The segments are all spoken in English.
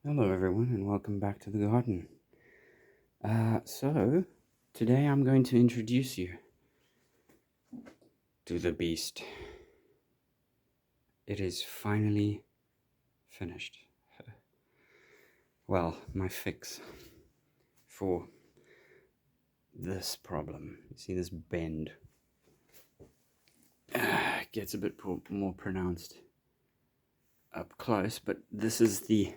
Hello, everyone, and welcome back to the garden. So, today I'm going to introduce you to the beast. It is finally finished. Well, my fix for this problem. You see this bend? It gets a bit more pronounced up close, but this is the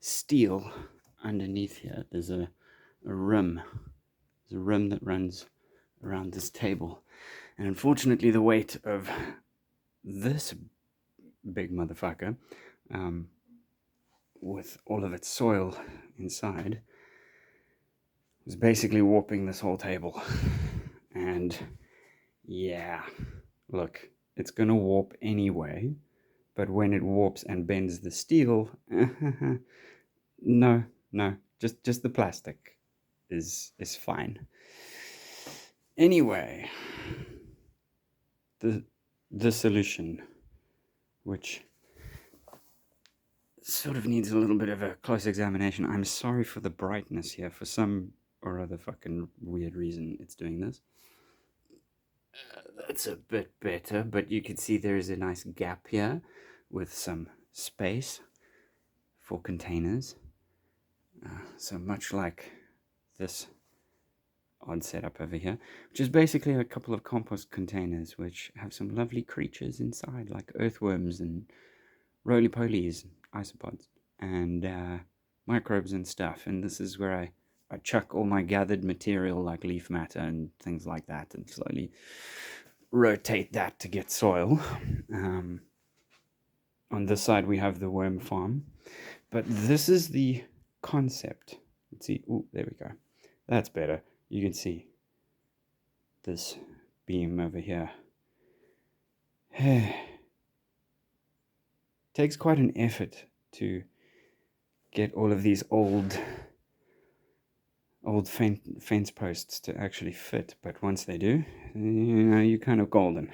steel underneath here. There's a rim. There's a rim that runs around this table. And unfortunately, the weight of this big motherfucker, with all of its soil inside, was basically warping this whole table. And yeah, look, it's gonna warp anyway, but when it warps and bends the steel, no, just the plastic is fine. Anyway, the solution, which sort of needs a little bit of a close examination. I'm sorry for the brightness here. For some or other fucking weird reason, it's doing this. That's a bit better, but you can see there is a nice gap here with some space for containers. So much like this odd setup over here, which is basically a couple of compost containers which have some lovely creatures inside, like earthworms and roly-polies, isopods, and microbes and stuff. And this is where I chuck all my gathered material like leaf matter and things like that and slowly rotate that to get soil. On this side we have the worm farm, but this is the concept. Let's see. Oh, there we go. That's better. You can see this beam over here. Takes quite an effort to get all of these old fence posts to actually fit, but once they do, you're kind of golden.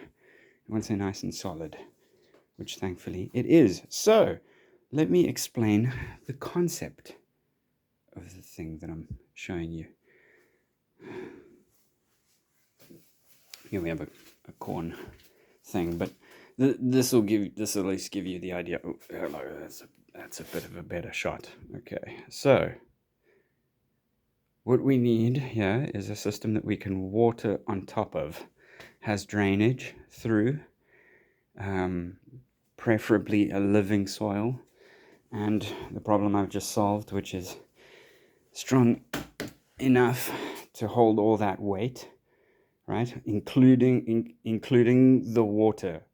Once they're nice and solid, which thankfully it is. So, let me explain the concept of the thing that I'm showing you. Here we have a corn thing, but this will at least give you the idea. Oh, hello, that's a bit of a better shot. Okay, so what we need here is a system that we can water on top of, has drainage through, preferably a living soil, and the problem I've just solved, which is strong enough to hold all that weight, right? Including the water,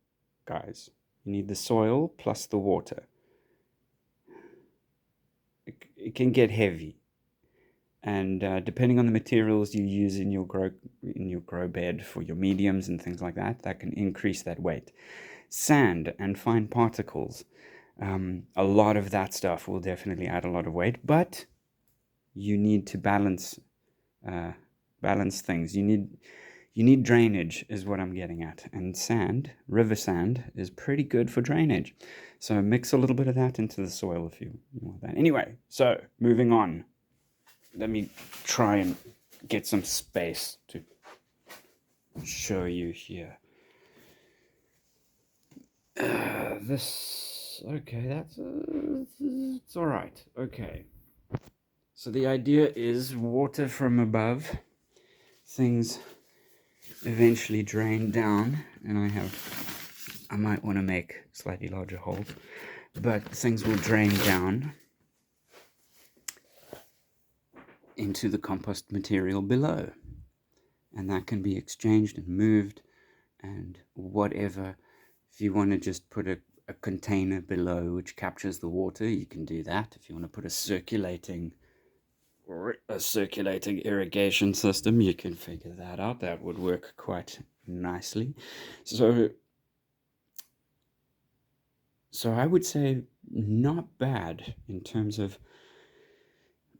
guys. You need the soil plus the water. It can get heavy, and depending on the materials you use in your grow bed for your mediums and things like that, that can increase that weight. Sand and fine particles, a lot of that stuff will definitely add a lot of weight, but you need to balance things. You need drainage, is what I'm getting at. And sand, river sand, is pretty good for drainage. So mix a little bit of that into the soil if you want that. Anyway, so moving on. Let me try and get some space to show you here. It's all right. Okay. So the idea is water from above. Things eventually drain down, and I might want to make slightly larger holes, but things will drain down into the compost material below, and that can be exchanged and moved and whatever. If you want to just put a container below which captures the water, you can do that. If you want to put a circulating irrigation system, you can figure that out. That would work quite nicely. So I would say not bad in terms of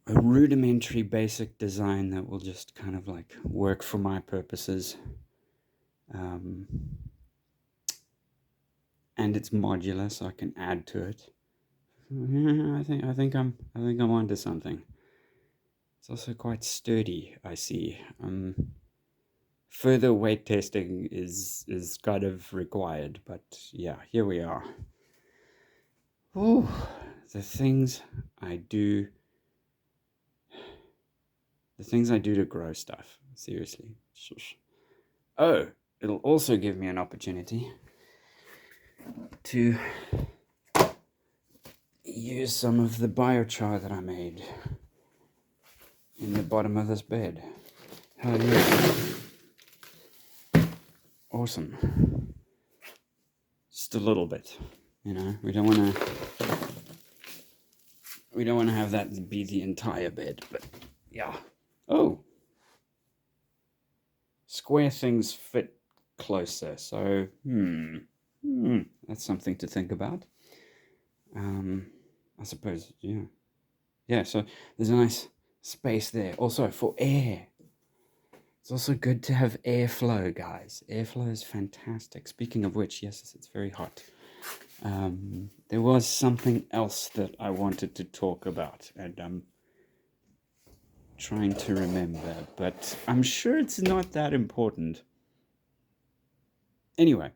a rudimentary basic design that will just kind of like work for my purposes. And it's modular, so I can add to it Yeah, I think I'm onto something. It's also quite sturdy, I see. Further weight testing is kind of required, but yeah, here we are. Oh, the things I do, the things I do to grow stuff. Seriously. Shush. Oh, it'll also give me an opportunity to use some of the biochar that I made in the bottom of this bed. Hell yeah. Awesome. Just a little bit, you know. We don't want to have that be the entire bed, but yeah. Oh, square things fit closer, so that's something to think about. I suppose, yeah. Yeah, so there's a nice space there. Also for air. It's also good to have airflow, guys. Airflow is fantastic. Speaking of which, yes, it's very hot. There was something else that I wanted to talk about, and I'm trying to remember, but I'm sure it's not that important. Anyway,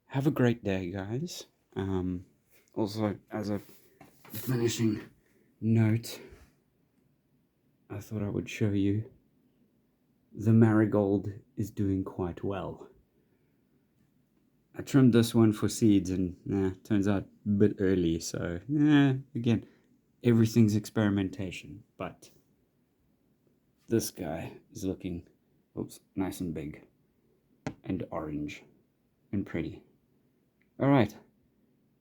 have a great day, guys. Also, as a finishing note, I thought I would show you the marigold is doing quite well. I trimmed this one for seeds and turns out a bit early, so again, everything's experimentation, but this guy is looking nice and big and orange and pretty. Alright,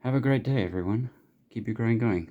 have a great day everyone. Keep your growing going.